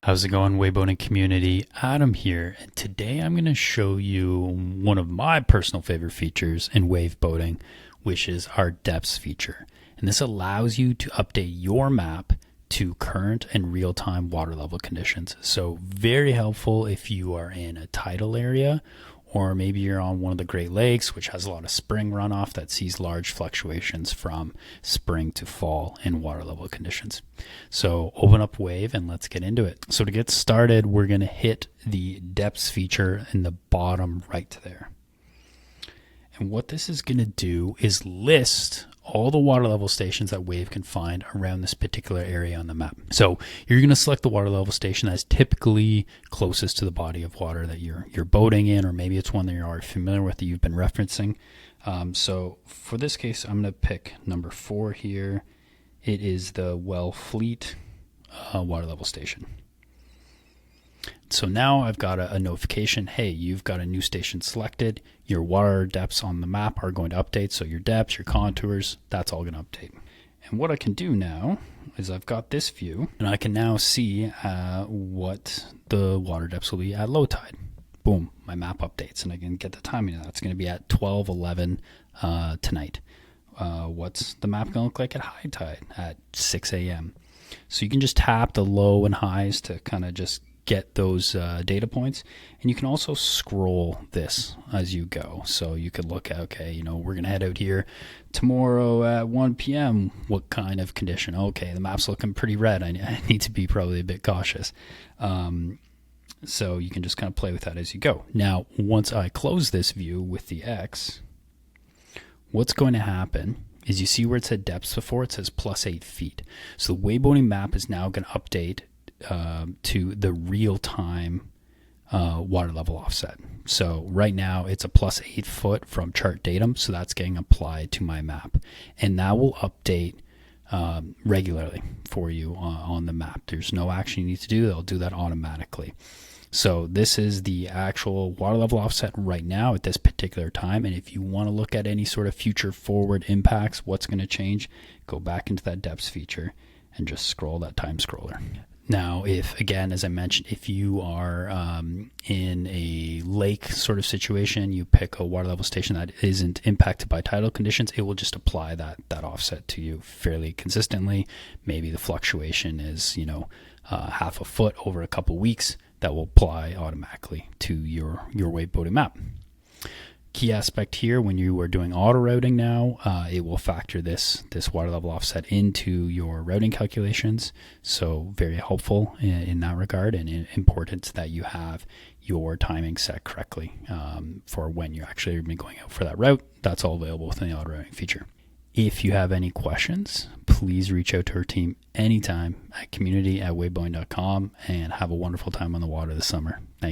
How's it going, Wavve Boating community? Adam here, and today I'm going to show you one of my personal favorite features in Wavve Boating, which is our depths feature. And this allows you to update your map to current and real-time water level conditions. So very helpful if you are in a tidal area, or maybe you're on one of the Great Lakes, which has a lot of spring runoff that sees large fluctuations from spring to fall in water level conditions. So open up Wavve and let's get into it. So to get started, we're going to hit the depths feature in the bottom right there. And what this is going to do is list all the water level stations that Wavve can find around this particular area on the map. So you're going to select the water level station that's typically closest to the body of water that you're boating in, or maybe it's one that you're already familiar with that you've been referencing. So for this case, I'm going to pick number 4 here. It is the Wellfleet water level station. So now I've got a notification, hey, you've got a new station selected. Your water depths on the map are going to update. So your depths, your contours, that's all going to update. And what I can do now is I've got this view, and I can now see what the water depths will be at low tide. Boom, my map updates, and I can get the timing of that. It's going to be at 12:11 tonight. What's the map going to look like at high tide at 6 a.m.? So you can just tap the low and highs to kind of just get those data points, and you can also scroll this as you go. So you could look at, okay, you know, we're gonna head out here tomorrow at 1 p.m. What kind of condition? Okay, the map's looking pretty red. I need to be probably a bit cautious. So you can just kind of play with that as you go. Now, once I close this view with the X, what's going to happen is you see where it said depths before, it says +8 feet. So the Wavve Boating map is now going to update to the real-time water level offset. So right now it's a +8 foot from chart datum, so that's getting applied to my map, and that will update regularly for you on the map. There's no action you need to do, they'll do that automatically. So this is the actual water level offset right now at this particular time, and if you want to look at any sort of future forward impacts, what's going to change, go back into that depths feature and just scroll that time scroller. Now, if, again, as I mentioned, if you are in a lake sort of situation, you pick a water level station that isn't impacted by tidal conditions, it will just apply that offset to you fairly consistently. Maybe the fluctuation is, you know, half a foot over a couple weeks. That will apply automatically to your Wavve Boating map. Key aspect here, when you are doing auto routing now, it will factor this water level offset into your routing calculations. So very helpful in that regard, and important that you have your timing set correctly for when you're actually going out for that route. That's all available within the auto routing feature. If you have any questions, please reach out to our team anytime at community@waveboating.com, and have a wonderful time on the water this summer. Thank you.